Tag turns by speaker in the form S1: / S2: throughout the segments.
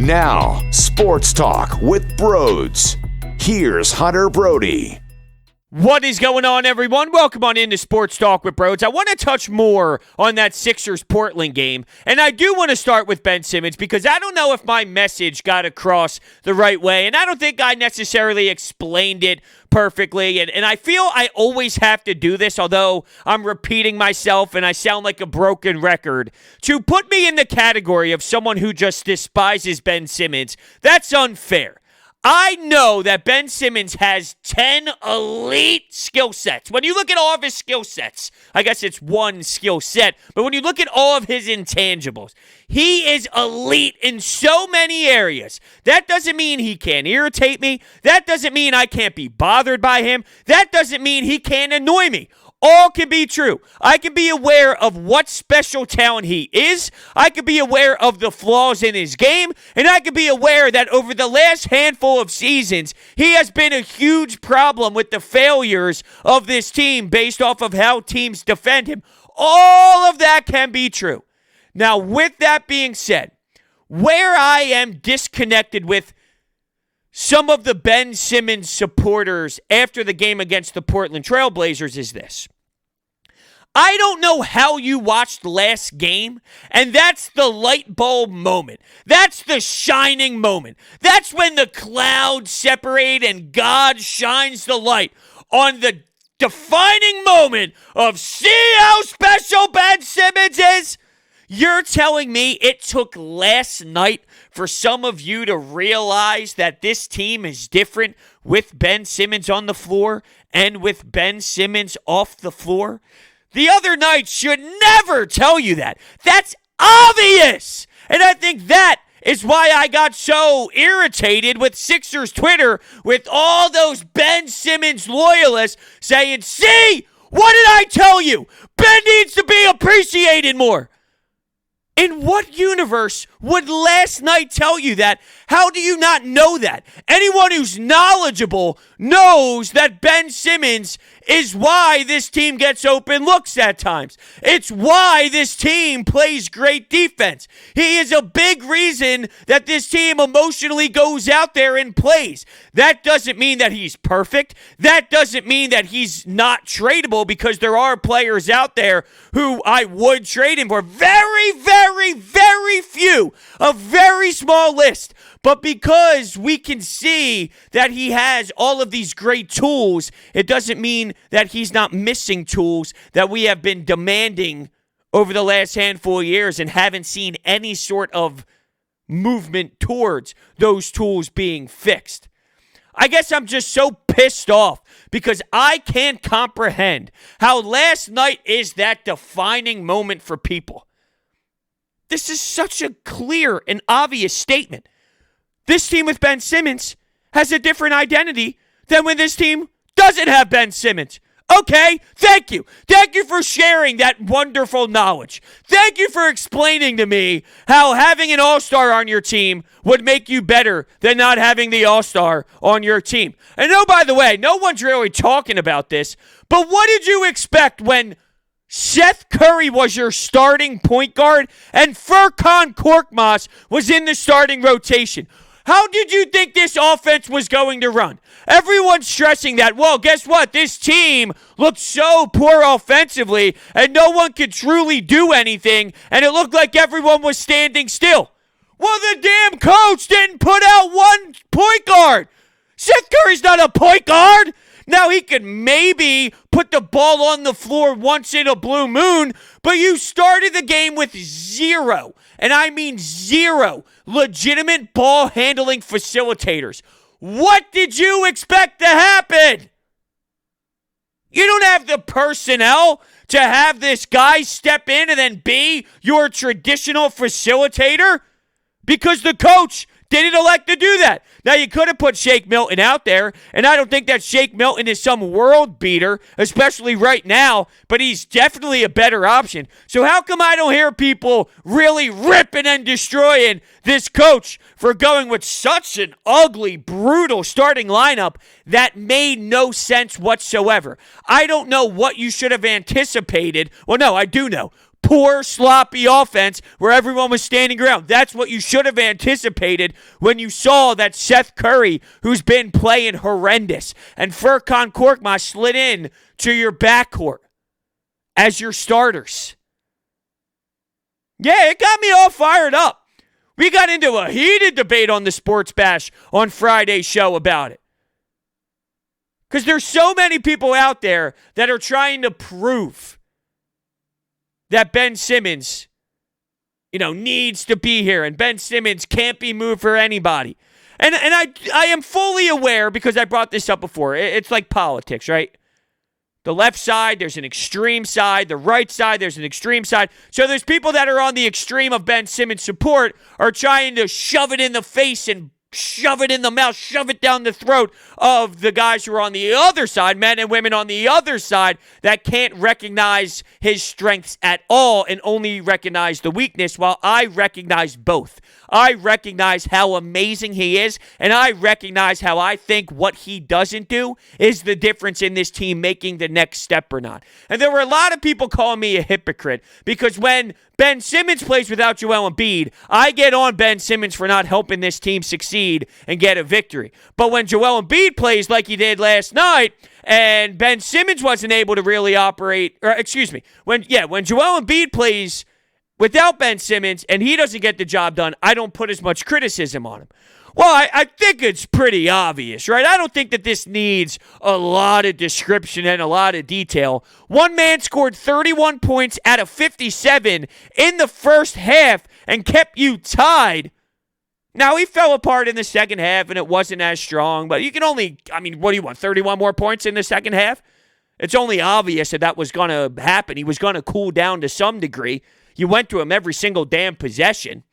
S1: Now, Sports Talk with Brodes. Here's Hunter Brody.
S2: What is going on, everyone? Welcome on into Sports Talk with Brodes. I want to touch more on that Sixers-Portland game, and I do want to start with Ben Simmons because I don't know if my message got across the right way, and I don't think I necessarily explained it perfectly, and I feel I always have to do this, although I'm repeating myself and I sound like a broken record, to put me in the category of someone who just despises Ben Simmons. That's unfair. I know that Ben Simmons has 10 elite skill sets. When you look at all of his skill sets, I guess it's one skill set, but when you look at all of his intangibles, he is elite in so many areas. That doesn't mean he can't irritate me. That doesn't mean I can't be bothered by him. That doesn't mean he can't annoy me. All can be true. I can be aware of what special talent he is. I can be aware of the flaws in his game. And I can be aware that over the last handful of seasons, he has been a huge problem with the failures of this team based off of how teams defend him. All of that can be true. Now, with that being said, where I am disconnected with some of the Ben Simmons supporters after the game against the Portland Trail Blazers is this. I don't know how you watched last game, and that's the light bulb moment. That's the shining moment. That's when the clouds separate and God shines the light on the defining moment of see how special Ben Simmons is. You're telling me it took last night for some of you to realize that this team is different with Ben Simmons on the floor and with Ben Simmons off the floor? The other night should never tell you that. That's obvious. And I think that is why I got so irritated with Sixers Twitter with all those Ben Simmons loyalists saying, see, what did I tell you? Ben needs to be appreciated more. In what universe would last night tell you that? How do you not know that? Anyone who's knowledgeable knows that Ben Simmons is why this team gets open looks at times. It's why this team plays great defense. He is a big reason that this team emotionally goes out there and plays. That doesn't mean that he's perfect. That doesn't mean that he's not tradable, because there are players out there who I would trade him for. Very, very, very few. A very small list. But because we can see that he has all of these great tools, it doesn't mean that he's not missing tools that we have been demanding over the last handful of years and haven't seen any sort of movement towards those tools being fixed. I guess I'm just so pissed off because I can't comprehend how last night is that defining moment for people. This is such a clear and obvious statement. This team with Ben Simmons has a different identity than when this team doesn't have Ben Simmons. Okay, thank you. Thank you for sharing that wonderful knowledge. Thank you for explaining to me how having an all-star on your team would make you better than not having the all-star on your team. And oh, by the way, no one's really talking about this, but what did you expect when Seth Curry was your starting point guard and Furkan Korkmaz was in the starting rotation? How did you think this offense was going to run? Everyone's stressing that, well, guess what? This team looked so poor offensively and no one could truly do anything, and it looked like everyone was standing still. Well, the damn coach didn't put out one point guard. Seth Curry's not a point guard. Now, he could maybe put the ball on the floor once in a blue moon, but you started the game with zero, and I mean zero, legitimate ball handling facilitators. What did you expect to happen? You don't have the personnel to have this guy step in and then be your traditional facilitator because the coach didn't elect to do that. Now, you could have put Shake Milton out there, and I don't think that Shake Milton is some world beater, especially right now, but he's definitely a better option. So how come I don't hear people really ripping and destroying this coach for going with such an ugly, brutal starting lineup that made no sense whatsoever? I don't know what you should have anticipated. Well, no, I do know. poor, sloppy offense where everyone was standing around. That's what you should have anticipated when you saw that Seth Curry, who's been playing horrendous, and Furkan Korkmaz slid in to your backcourt as your starters. Yeah, it got me all fired up. We got into a heated debate on the Sports Bash on Friday's show about it. Because there's so many people out there that are trying to prove that Ben Simmons, needs to be here, and Ben Simmons can't be moved for anybody. And I am fully aware, because I brought this up before, it's like politics, right? The left side, there's an extreme side. The right side, there's an extreme side. So there's people that are on the extreme of Ben Simmons' support are trying to shove it in the face and shove it in the mouth, shove it down the throat of the guys who are on the other side, men and women on the other side, that can't recognize his strengths at all and only recognize the weakness, while I recognize both. I recognize how amazing he is, and I recognize how I think what he doesn't do is the difference in this team making the next step or not. And there were a lot of people calling me a hypocrite, because when Ben Simmons plays without Joel Embiid, I get on Ben Simmons for not helping this team succeed and get a victory. But when Joel Embiid plays like he did last night, and Ben Simmons wasn't able to really operate, when Joel Embiid plays without Ben Simmons and he doesn't get the job done, I don't put as much criticism on him. Well, I think it's pretty obvious, right? I don't think that this needs a lot of description and a lot of detail. One man scored 31 points out of 57 in the first half and kept you tied. Now, he fell apart in the second half and it wasn't as strong, but you can only, what do you want, 31 more points in the second half? It's only obvious that was going to happen. He was going to cool down to some degree. You went to him every single damn possession.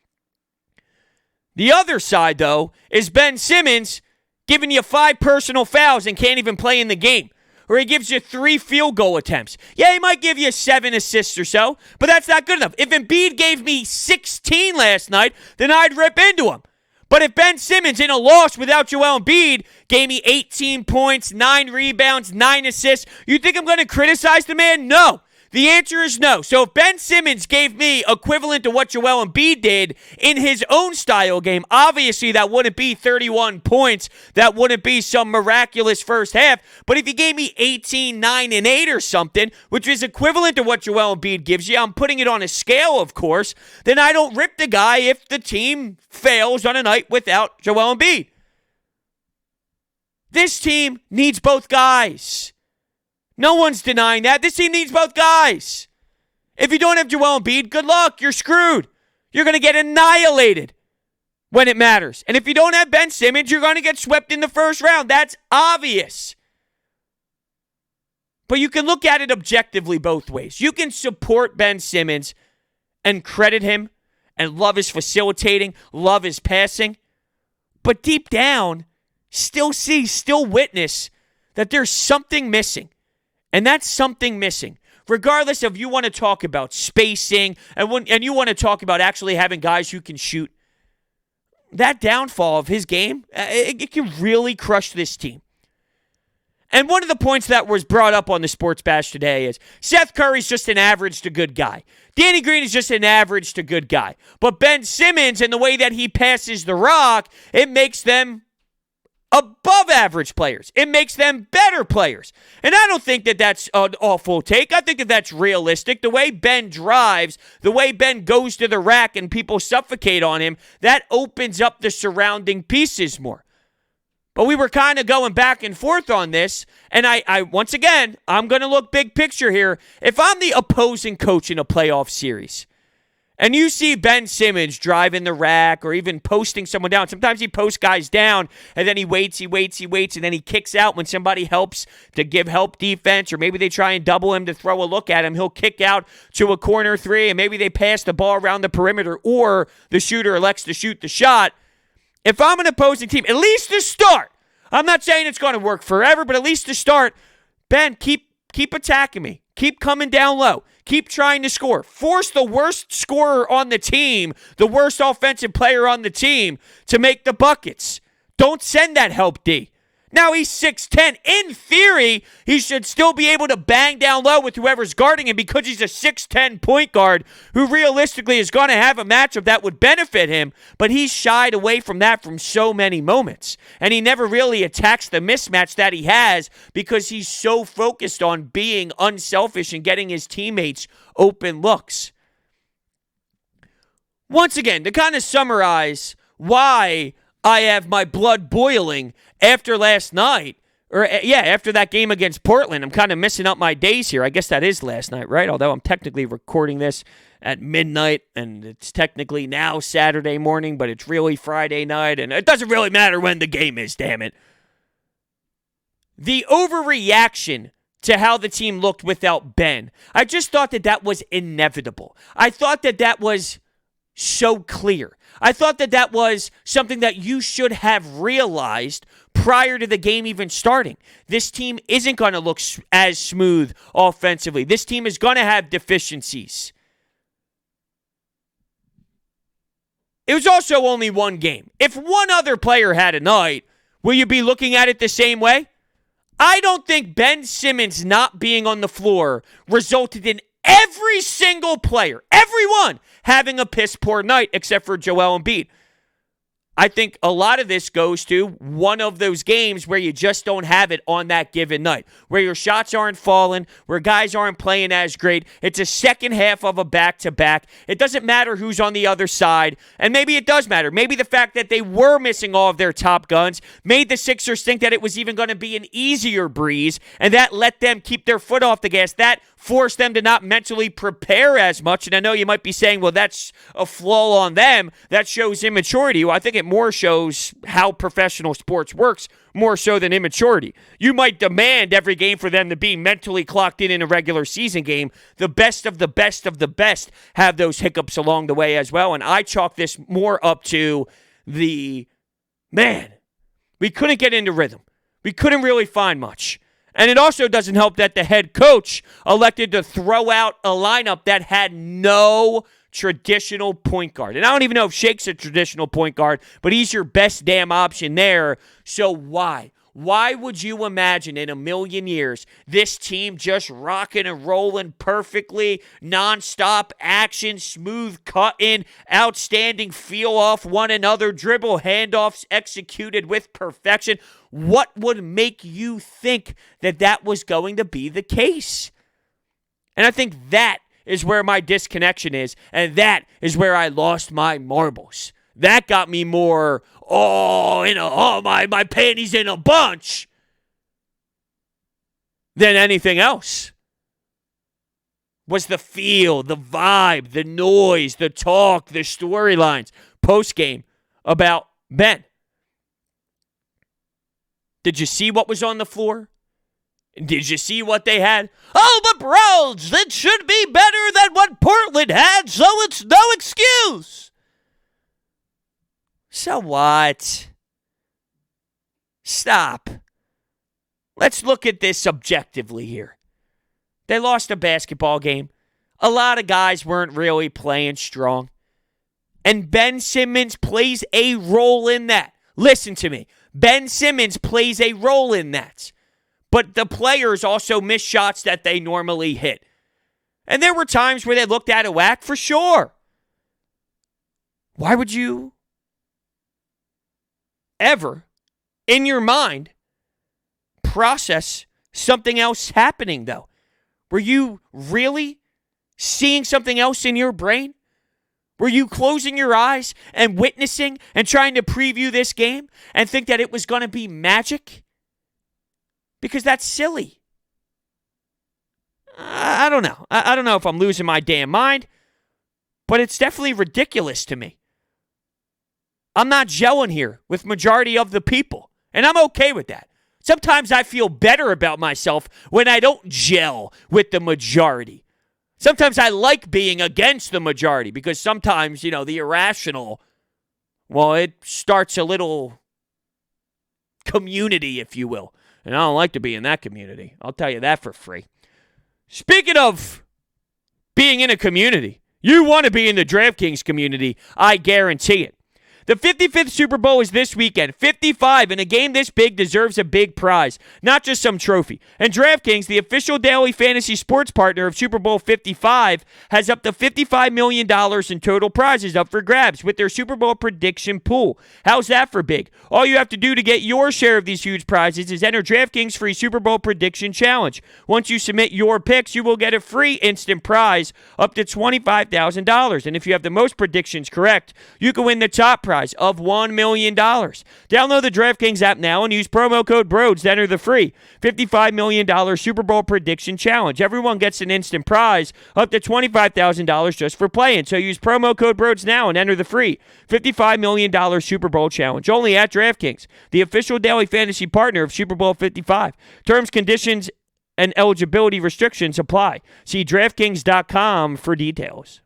S2: The other side, though, is Ben Simmons giving you 5 personal fouls and can't even play in the game. Or he gives you 3 field goal attempts. Yeah, he might give you 7 assists or so, but that's not good enough. If Embiid gave me 16 last night, then I'd rip into him. But if Ben Simmons, in a loss without Joel Embiid, gave me 18 points, 9 rebounds, 9 assists, you think I'm going to criticize the man? No. The answer is no. So if Ben Simmons gave me equivalent to what Joel Embiid did in his own style game, obviously that wouldn't be 31 points. That wouldn't be some miraculous first half. But if he gave me 18, 9, and 8 or something, which is equivalent to what Joel Embiid gives you, I'm putting it on a scale, of course, then I don't rip the guy if the team fails on a night without Joel Embiid. This team needs both guys. No one's denying that. This team needs both guys. If you don't have Joel Embiid, good luck. You're screwed. You're going to get annihilated when it matters. And if you don't have Ben Simmons, you're going to get swept in the first round. That's obvious. But you can look at it objectively both ways. You can support Ben Simmons and credit him and love his facilitating, love his passing. But deep down, still witness that there's something missing. And that's something missing. Regardless of you want to talk about spacing and you want to talk about actually having guys who can shoot, that downfall of his game, it can really crush this team. And one of the points that was brought up on the Sports Bash today is Seth Curry's just an average to good guy. Danny Green is just an average to good guy. But Ben Simmons and the way that he passes the rock, it makes them above average players. It makes them better players. And I don't think that that's an awful take. I think that that's realistic. The way Ben drives, the way Ben goes to the rack and people suffocate on him, that opens up the surrounding pieces more. But we were kind of going back and forth on this, and I once again, I'm going to look big picture here. If I'm the opposing coach in a playoff series, and you see Ben Simmons driving the rack or even posting someone down. Sometimes he posts guys down, and then he waits, and then he kicks out when somebody helps to give help defense, or maybe they try and double him to throw a look at him. He'll kick out to a corner 3, and maybe they pass the ball around the perimeter, or the shooter elects to shoot the shot. If I'm an opposing team, at least to start, I'm not saying it's going to work forever, but at least to start, Ben, keep attacking me. Keep coming down low. Keep trying to score. Force the worst scorer on the team, the worst offensive player on the team, to make the buckets. Don't send that help D. Now he's 6'10". In theory, he should still be able to bang down low with whoever's guarding him because he's a 6'10" point guard who realistically is going to have a matchup that would benefit him, but he's shied away from that from so many moments. And he never really attacks the mismatch that he has because he's so focused on being unselfish and getting his teammates open looks. Once again, to kind of summarize why I have my blood boiling after last night, after that game against Portland. I'm kind of missing up my days here. I guess that is last night, right? Although I'm technically recording this at midnight, and it's technically now Saturday morning, but it's really Friday night, and it doesn't really matter when the game is, damn it. The overreaction to how the team looked without Ben, I just thought that was inevitable. I thought that was so clear. I thought that was something that you should have realized prior to the game even starting. This team isn't going to look as smooth offensively. This team is going to have deficiencies. It was also only one game. If one other player had a night, will you be looking at it the same way? I don't think Ben Simmons not being on the floor resulted in every single player, everyone, having a piss-poor night except for Joel Embiid. I think a lot of this goes to one of those games where you just don't have it on that given night, where your shots aren't falling, where guys aren't playing as great. It's a second half of a back-to-back. It doesn't matter who's on the other side, and maybe it does matter. Maybe the fact that they were missing all of their top guns made the Sixers think that it was even going to be an easier breeze, and that let them keep their foot off the gas. That forced them to not mentally prepare as much. And I know you might be saying, well, that's a flaw on them. That shows immaturity. Well, I think it more shows how professional sports works, more so than immaturity. You might demand every game for them to be mentally clocked in a regular season game. The best of the best of the best have those hiccups along the way as well. And I chalk this more up to we couldn't get into rhythm. We couldn't really find much. And it also doesn't help that the head coach elected to throw out a lineup that had no traditional point guard. And I don't even know if Shake's a traditional point guard, but he's your best damn option there. So why? Why would you imagine in a million years this team just rocking and rolling perfectly, nonstop action, smooth cut-in, outstanding feel off one another, dribble handoffs executed with perfection? What would make you think that was going to be the case? And I think that is where my disconnection is, and that is where I lost my marbles. That got me more, my panties in a bunch than anything else. Was the feel, the vibe, the noise, the talk, the storylines post-game about Ben. Did you see what was on the floor? Did you see what they had? Oh, but Brodes, that should be better than what Portland had, so it's no excuse. So what? Stop. Let's look at this objectively here. They lost a basketball game. A lot of guys weren't really playing strong. And Ben Simmons plays a role in that. Listen to me. Ben Simmons plays a role in that. But the players also miss shots that they normally hit. And there were times where they looked out of whack for sure. Why would you ever, in your mind, process something else happening, though? Were you really seeing something else in your brain? Were you closing your eyes and witnessing and trying to preview this game and think that it was going to be magic? Because that's silly. I don't know. I don't know if I'm losing my damn mind, but it's definitely ridiculous to me. I'm not gelling here with majority of the people, and I'm okay with that. Sometimes I feel better about myself when I don't gel with the majority. Sometimes I like being against the majority because sometimes, the irrational, it starts a little community, if you will. And I don't like to be in that community. I'll tell you that for free. Speaking of being in a community, you want to be in the DraftKings community, I guarantee it. The 55th Super Bowl is this weekend. 55, and a game this big deserves a big prize, not just some trophy. And DraftKings, the official daily fantasy sports partner of Super Bowl 55, has up to $55 million in total prizes up for grabs with their Super Bowl prediction pool. How's that for big? All you have to do to get your share of these huge prizes is enter DraftKings free Super Bowl prediction challenge. Once you submit your picks, you will get a free instant prize up to $25,000. And if you have the most predictions correct, you can win the top prize of $1 million. Download the DraftKings app now and use promo code Brodes to enter the free $55 million Super Bowl prediction challenge. Everyone gets an instant prize up to $25,000 just for playing. So use promo code Brodes now and enter the free $55 million Super Bowl challenge only at DraftKings, the official daily fantasy partner of Super Bowl 55. Terms, conditions, and eligibility restrictions apply. See DraftKings.com for details.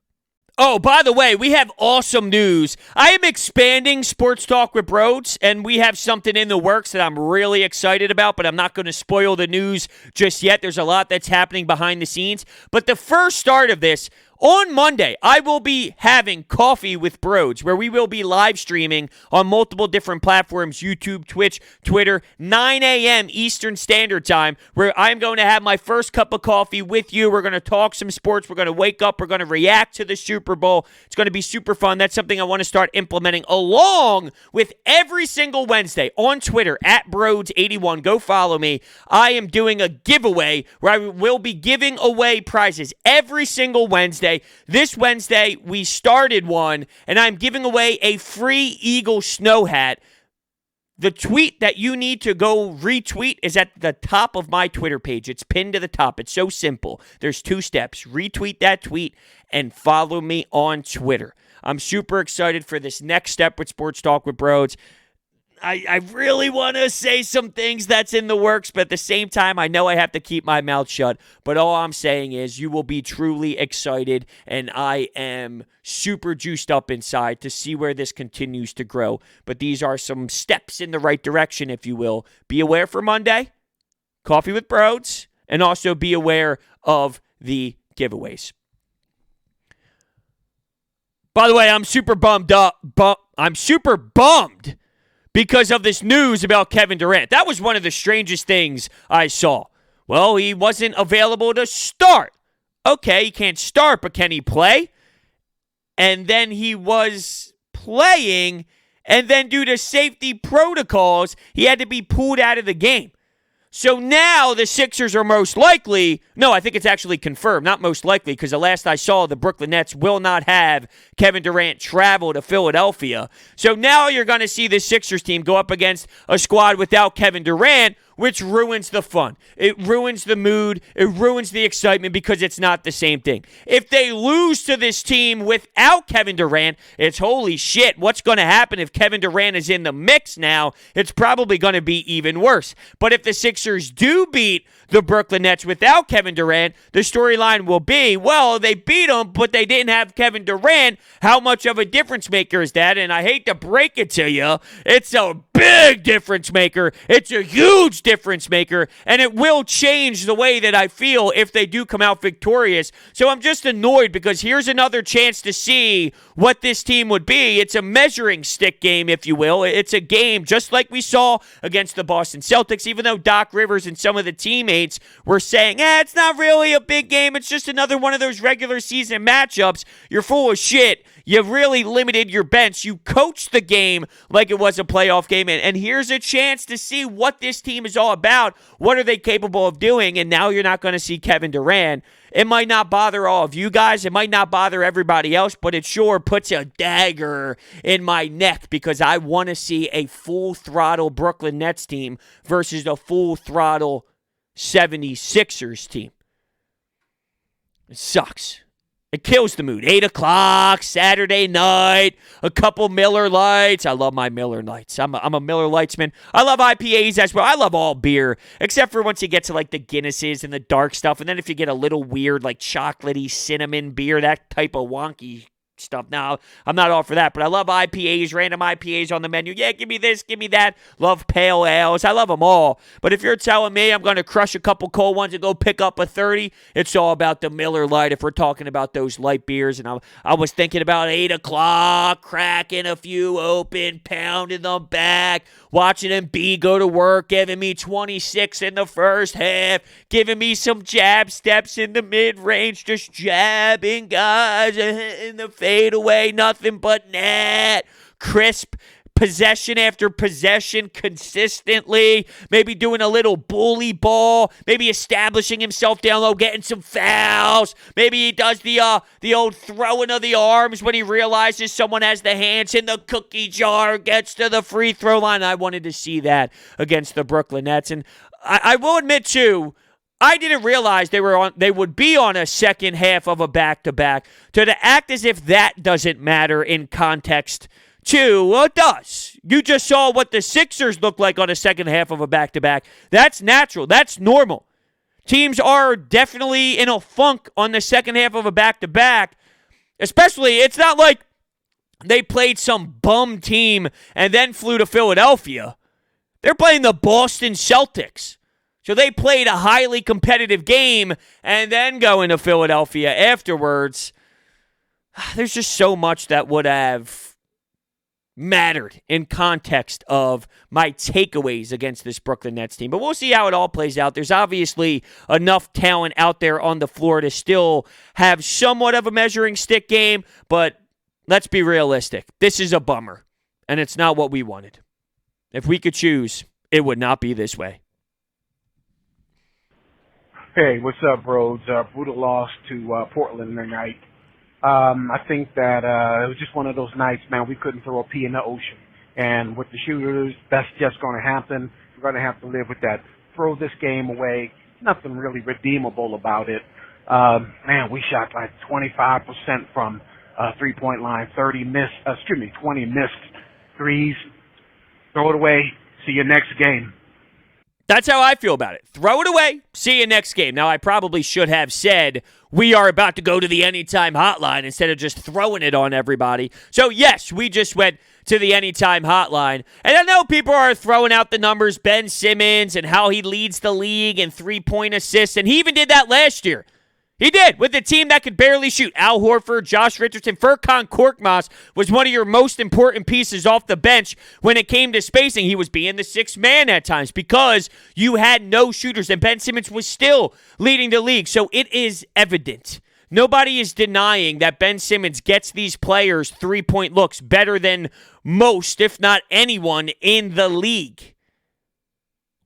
S2: Oh, by the way, we have awesome news. I am expanding Sports Talk with Brodes, and we have something in the works that I'm really excited about, but I'm not going to spoil the news just yet. There's a lot that's happening behind the scenes. But the first start of this, on Monday, I will be having Coffee with Brodes, where we will be live streaming on multiple different platforms, YouTube, Twitch, Twitter, 9 a.m. Eastern Standard Time, where I'm going to have my first cup of coffee with you. We're going to talk some sports. We're going to wake up. We're going to react to the Super Bowl. It's going to be super fun. That's something I want to start implementing along with every single Wednesday on Twitter, at Brodes81. Go follow me. I am doing a giveaway where I will be giving away prizes every single Wednesday. This Wednesday, we started one, and I'm giving away a free Eagle snow hat. The tweet that you need to go retweet is at the top of my Twitter page. It's pinned to the top. It's so simple. There's 2 steps. Retweet that tweet and follow me on Twitter. I'm super excited for this next step with Sports Talk with Brodes. I really want to say some things that's in the works, but at the same time, I know I have to keep my mouth shut. But all I'm saying is you will be truly excited, and I am super juiced up inside to see where this continues to grow. But these are some steps in the right direction, if you will. Be aware for Monday, Coffee with Brodes, and also be aware of the giveaways. By the way, I'm super bummed because of this news about Kevin Durant. That was one of the strangest things I saw. Well, he wasn't available to start. Okay, he can't start, but can he play? And then he was playing, and then due to safety protocols, he had to be pulled out of the game. So now the Sixers are most likely, no, I think it's actually confirmed, not most likely, because the last I saw, the Brooklyn Nets will not have Kevin Durant travel to Philadelphia. So now you're going to see the Sixers team go up against a squad without Kevin Durant, which ruins the fun. It ruins the mood. It ruins the excitement because it's not the same thing. If they lose to this team without Kevin Durant, it's holy shit. What's going to happen if Kevin Durant is in the mix now? It's probably going to be even worse. But if the Sixers do beat the Brooklyn Nets without Kevin Durant, the storyline will be, well, they beat them, but they didn't have Kevin Durant. How much of a difference maker is that? And I hate to break it to you, it's a big difference maker. It's a huge difference maker, and it will change the way that I feel if they do come out victorious. So I'm just annoyed because here's another chance to see what this team would be. It's a measuring stick game, if you will. It's a game just like we saw against the Boston Celtics, even though Doc Rivers and some of the teammates were saying, it's not really a big game. It's just another one of those regular season matchups. You're full of shit. You really limited your bench. You coached the game like it was a playoff game. And here's a chance to see what this team is all about. What are they capable of doing? And now you're not going to see Kevin Durant. It might not bother all of you guys. It might not bother everybody else, but it sure puts a dagger in my neck because I want to see a full-throttle Brooklyn Nets team versus a full-throttle 76ers team. It sucks. It kills the mood. 8 o'clock, Saturday night, a couple Miller Lights. I love my Miller Lights. I'm a Miller Lightsman. I love IPAs as well. I love all beer, except for once you get to like the Guinnesses and the dark stuff. And then if you get a little weird, like chocolatey cinnamon beer, that type of wonky stuff. Now, I'm not all for that, but I love IPAs, random IPAs on the menu. Yeah, give me this, give me that. Love pale ales. I love them all. But if you're telling me I'm going to crush a couple cold ones and go pick up a 30, it's all about the Miller Lite if we're talking about those light beers. And I was thinking about 8 o'clock, cracking a few open, pounding them back, watching Embiid go to work, giving me 26 in the first half, giving me some jab steps in the mid-range, just jabbing guys in the fadeaway, nothing but net, crisp possession after possession consistently, maybe doing a little bully ball, maybe establishing himself down low, getting some fouls. Maybe he does the old throwing of the arms when he realizes someone has the hands in the cookie jar, gets to the free throw line. I wanted to see that against the Brooklyn Nets. And I will admit, too, I didn't realize they would be on a second half of a back-to-back. To act as if that doesn't matter in context, too, well, it does. You just saw what the Sixers look like on a second half of a back-to-back. That's natural. That's normal. Teams are definitely in a funk on the second half of a back-to-back. Especially, it's not like they played some bum team and then flew to Philadelphia. They're playing the Boston Celtics. So they played a highly competitive game and then go into Philadelphia afterwards. There's just so much that would have mattered in context of my takeaways against this Brooklyn Nets team. But we'll see how it all plays out. There's obviously enough talent out there on the floor to still have somewhat of a measuring stick game, but let's be realistic. This is a bummer, and it's not what we wanted. If we could choose, it would not be this way.
S3: Hey, what's up, Brodes? Brutal loss to Portland tonight. I think that it was just one of those nights, man, we couldn't throw a pea in the ocean. And with the shooters, that's just going to happen. We're going to have to live with that. Throw this game away. Nothing really redeemable about it. Man, we shot like 25% from three-point line, 20 missed threes. Throw it away. See you next game.
S2: That's how I feel about it. Throw it away. See you next game. Now, I probably should have said we are about to go to the Anytime Hotline instead of just throwing it on everybody. So, yes, we just went to the Anytime Hotline. And I know people are throwing out the numbers, Ben Simmons and how he leads the league in three-point assists. And he even did that last year. He did, with a team that could barely shoot. Al Horford, Josh Richardson, Furkan Korkmaz was one of your most important pieces off the bench when it came to spacing. He was being the sixth man at times because you had no shooters, and Ben Simmons was still leading the league. So it is evident. Nobody is denying that Ben Simmons gets these players three-point looks better than most, if not anyone, in the league.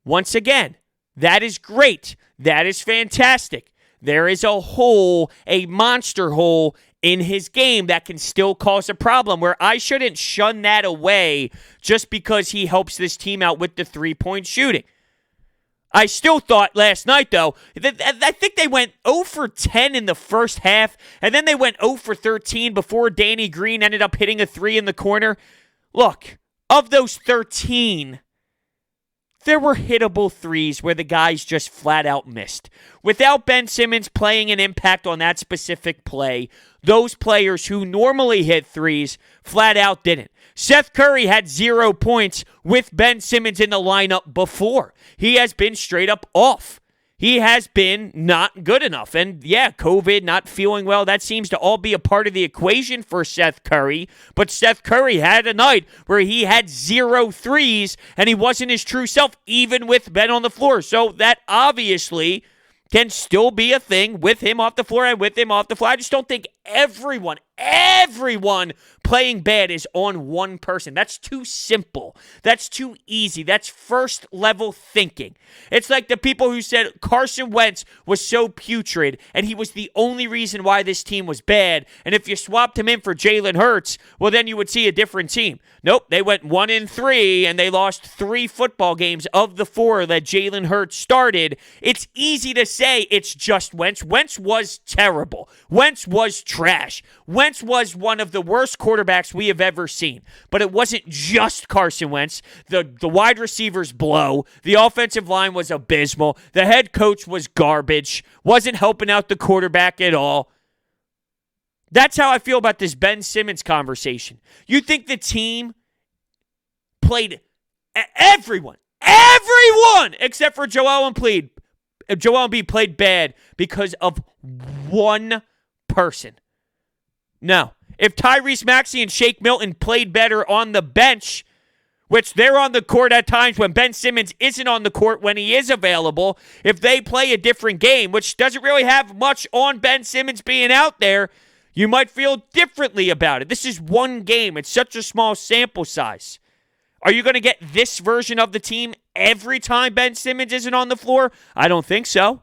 S2: Once again, that is great. That is fantastic. There is a hole, a monster hole in his game that can still cause a problem where I shouldn't shun that away just because he helps this team out with the three-point shooting. I still thought last night, though, I think they went 0 for 10 in the first half, and then they went 0 for 13 before Danny Green ended up hitting a three in the corner. Look, of those 13, there were hittable threes where the guys just flat out missed. Without Ben Simmons playing an impact on that specific play, those players who normally hit threes flat out didn't. Seth Curry had 0 points with Ben Simmons in the lineup before. He has been straight up off. He has been not good enough. And yeah, COVID, not feeling well, that seems to all be a part of the equation for Seth Curry. But Seth Curry had a night where he had 0 threes and he wasn't his true self, even with Ben on the floor. So that obviously can still be a thing with him off the floor and with him off the floor. I just don't think everyone playing bad is on one person. That's too simple. That's too easy. That's first level thinking. It's like the people who said Carson Wentz was so putrid and he was the only reason why this team was bad. And if you swapped him in for Jalen Hurts, well, then you would see a different team. Nope, they went 1-3 and they lost 3 football games of the 4 that Jalen Hurts started. It's easy to say it's just Wentz. Wentz was terrible. Wentz was trash. Wentz was one of the worst quarterbacks we have ever seen. But it wasn't just Carson Wentz. The wide receivers blow. The offensive line was abysmal. The head coach was garbage. Wasn't helping out the quarterback at all. That's how I feel about this Ben Simmons conversation. You think the team played everyone except for Joel Embiid played bad because of one person. No. If Tyrese Maxey and Shake Milton played better on the bench, which they're on the court at times when Ben Simmons isn't on the court when he is available, if they play a different game, which doesn't really have much on Ben Simmons being out there, you might feel differently about it. This is one game. It's such a small sample size. Are you going to get this version of the team every time Ben Simmons isn't on the floor? I don't think so.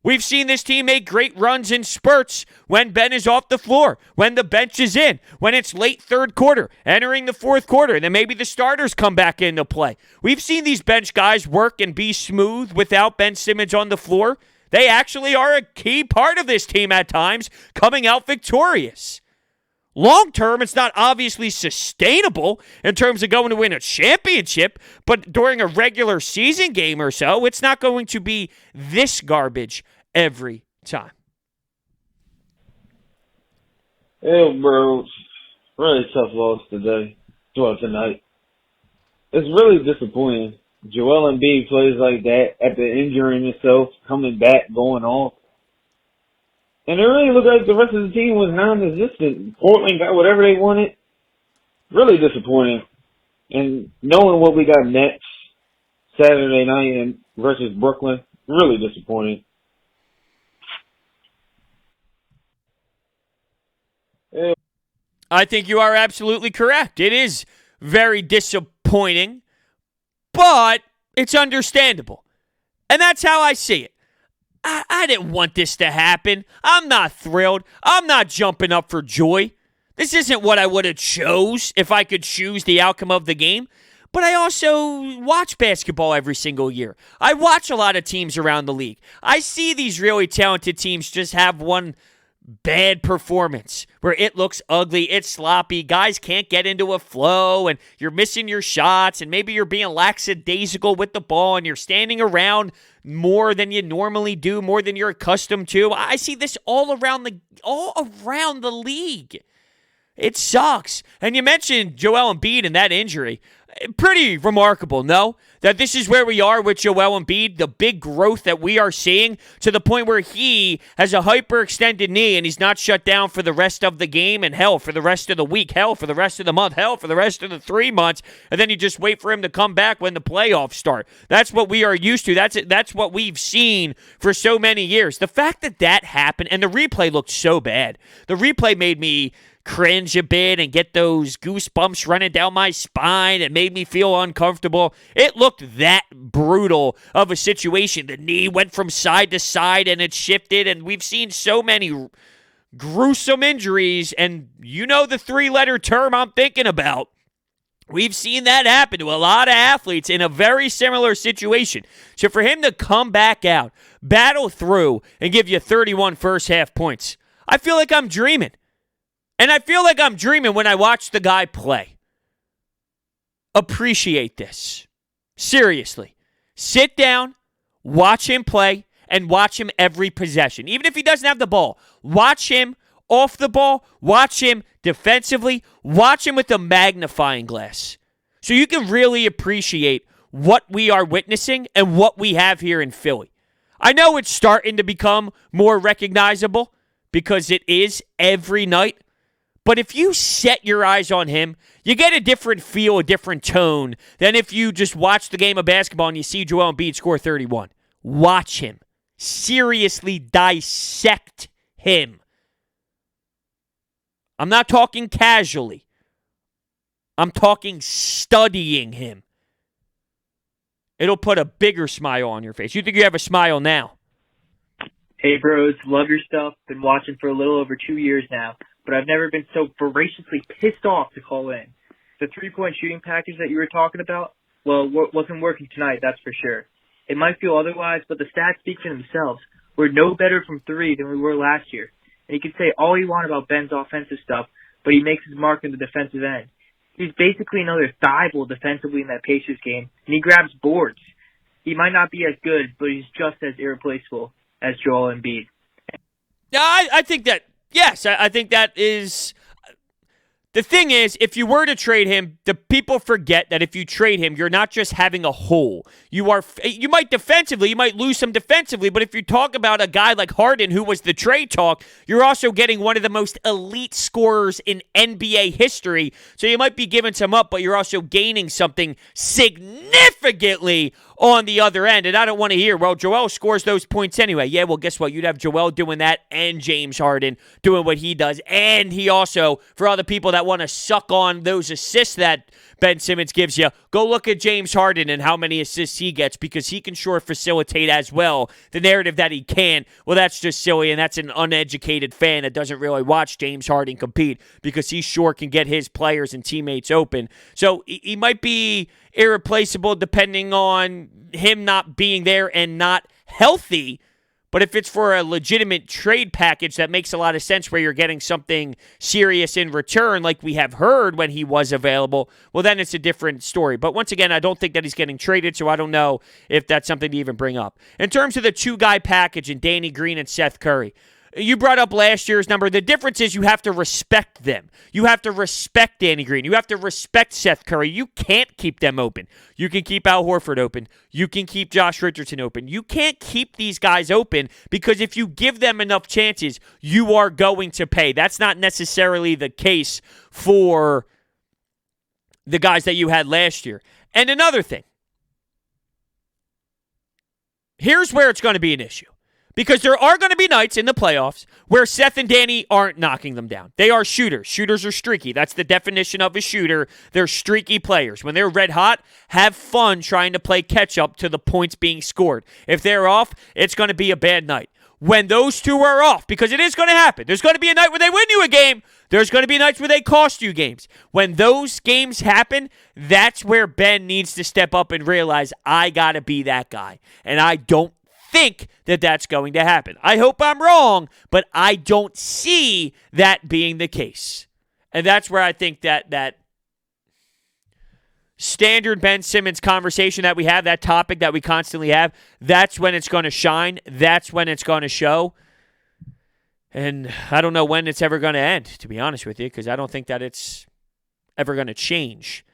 S2: We've seen this team make great runs in spurts when Ben is off the floor, when the bench is in, when it's late third quarter, entering the fourth quarter, and then maybe the starters come back into play. We've seen these bench guys work and be smooth without Ben Simmons on the floor. They actually are a key part of this team at times, coming out victorious. Long term, it's not obviously sustainable in terms of going to win a championship, but during a regular season game or so, it's not going to be this garbage every time.
S4: Hey, bro. Really tough loss today. Well, tonight. It's really disappointing. Joel Embiid plays like that after injuring himself, coming back, going off. And it really looked like the rest of the team was non-existent. Portland got whatever they wanted. Really disappointing. And knowing what we got next, Saturday night versus Brooklyn, really disappointing.
S2: I think you are absolutely correct. It is very disappointing, but it's understandable. And that's how I see it. I didn't want this to happen. I'm not thrilled. I'm not jumping up for joy. This isn't what I would have chose if I could choose the outcome of the game. But I also watch basketball every single year. I watch a lot of teams around the league. I see these really talented teams just have one bad performance where it looks ugly, it's sloppy, guys can't get into a flow, and you're missing your shots, and maybe you're being lackadaisical with the ball, and you're standing around more than you normally do, more than you're accustomed to. I see this all around the league. It sucks. And you mentioned Joel Embiid and that injury. Pretty remarkable, no? That this is where we are with Joel Embiid, the big growth that we are seeing to the point where he has a hyperextended knee and he's not shut down for the rest of the game and hell for the rest of the week, hell for the rest of the month, hell for the rest of the 3 months, and then you just wait for him to come back when the playoffs start. That's what we are used to. That's what we've seen for so many years. The fact that happened, and the replay looked so bad. The replay made me cringe a bit and get those goosebumps running down my spine. It made me feel uncomfortable. It looked that brutal of a situation. The knee went from side to side and it shifted, and we've seen so many gruesome injuries, and you know the 3-letter term I'm thinking about. We've seen that happen to a lot of athletes in a very similar situation. So for him to come back out, battle through, and give you 31 first half points, I feel like I'm dreaming. And I feel like I'm dreaming when I watch the guy play. Appreciate this. Seriously. Sit down, watch him play, and watch him every possession. Even if he doesn't have the ball, watch him off the ball, watch him defensively, watch him with a magnifying glass. So you can really appreciate what we are witnessing and what we have here in Philly. I know it's starting to become more recognizable because it is every night. But if you set your eyes on him, you get a different feel, a different tone than if you just watch the game of basketball and you see Joel Embiid score 31. Watch him. Seriously dissect him. I'm not talking casually. I'm talking studying him. It'll put a bigger smile on your face. You think you have a smile now?
S5: Hey, Brodes. Love your stuff. Been watching for a little over 2 years now, but I've never been so voraciously pissed off to call in. The three-point shooting package that you were talking about, well, wasn't working tonight, that's for sure. It might feel otherwise, but the stats speak for themselves. We're no better from three than we were last year. And you can say all you want about Ben's offensive stuff, but he makes his mark in the defensive end. He's basically another Thibault defensively in that Pacers game, and he grabs boards. He might not be as good, but he's just as irreplaceable as Joel Embiid.
S2: Yeah, I think that Yes, I think that is. The thing is, if you were to trade him, the people forget that if you trade him, you're not just having a hole. You might defensively, you might lose some defensively, but if you talk about a guy like Harden, who was the trade talk, you're also getting one of the most elite scorers in NBA history. So you might be giving some up, but you're also gaining something significantly on the other end. And I don't want to hear, well, Joel scores those points anyway. Yeah, well, guess what? You'd have Joel doing that and James Harden doing what he does. And he also, for other people that want to suck on those assists that Ben Simmons gives you, go look at James Harden and how many assists he gets, because he can sure facilitate as well. The narrative that he can, well, that's just silly, and that's an uneducated fan that doesn't really watch James Harden compete, because he sure can get his players and teammates open. So he might be irreplaceable depending on him not being there and not healthy. But if it's for a legitimate trade package that makes a lot of sense, where you're getting something serious in return, like we have heard when he was available, well, then it's a different story. But once again, I don't think that he's getting traded, so I don't know if that's something to even bring up. In terms of the two-guy package and Danny Green and Seth Curry, you brought up last year's number. The difference is you have to respect them. You have to respect Danny Green. You have to respect Seth Curry. You can't keep them open. You can keep Al Horford open. You can keep Josh Richardson open. You can't keep these guys open, because if you give them enough chances, you are going to pay. That's not necessarily the case for the guys that you had last year. And another thing, here's where it's going to be an issue. Because there are going to be nights in the playoffs where Seth and Danny aren't knocking them down. They are shooters. Shooters are streaky. That's the definition of a shooter. They're streaky players. When they're red hot, have fun trying to play catch up to the points being scored. If they're off, it's going to be a bad night. When those two are off, because it is going to happen. There's going to be a night where they win you a game. There's going to be nights where they cost you games. When those games happen, that's where Ben needs to step up and realize, I got to be that guy. And I don't think that that's going to happen. I hope I'm wrong, but I don't see that being the case. And that's where I think that standard Ben Simmons conversation that we have, that topic that we constantly have, that's when it's going to shine. That's when it's going to show. And I don't know when it's ever going to end, to be honest with you, because I don't think that it's ever going to change.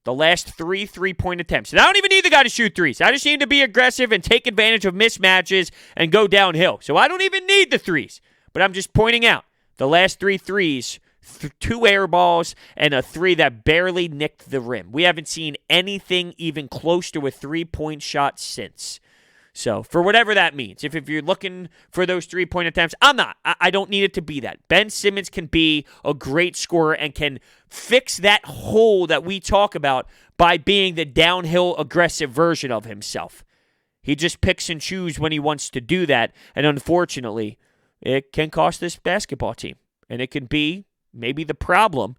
S2: The last 3 3-point attempts. And I don't even need the guy to shoot threes. I just need to be aggressive and take advantage of mismatches and go downhill. So I don't even need the threes. But I'm just pointing out the last 3 threes, 2 air balls, and a 3 that barely nicked the rim. We haven't seen anything even close to a 3-point shot since. So, for whatever that means, if you're looking for those 3-point attempts, I'm not. I don't need it to be that. Ben Simmons can be a great scorer and can fix that hole that we talk about by being the downhill aggressive version of himself. He just picks and chooses when he wants to do that, and unfortunately, it can cost this basketball team. And it can be maybe the problem,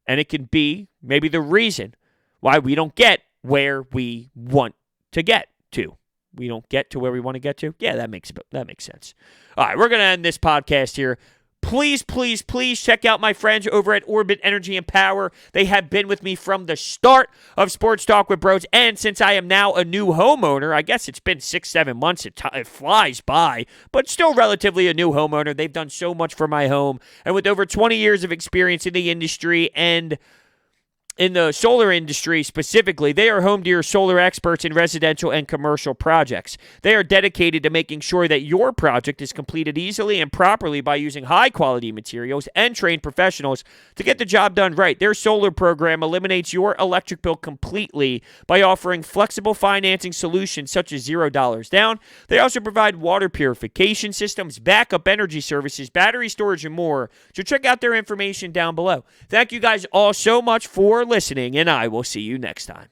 S2: and it can be maybe the reason why we don't get where we want to get to. We don't get to where we want to get to? Yeah, that makes sense. All right, we're going to end this podcast here. Please, please, please check out my friends over at Orbit Energy and Power. They have been with me from the start of Sports Talk with Brodes, and since I am now a new homeowner, I guess it's been 6-7 months. It flies by, but still relatively a new homeowner. They've done so much for my home, and with over 20 years of experience in the industry and in the solar industry specifically, they are home to your solar experts in residential and commercial projects. They are dedicated to making sure that your project is completed easily and properly by using high-quality materials and trained professionals to get the job done right. Their solar program eliminates your electric bill completely by offering flexible financing solutions such as $0 down. They also provide water purification systems, backup energy services, battery storage, and more. So check out their information down below. Thank you guys all so much for listening, and I will see you next time.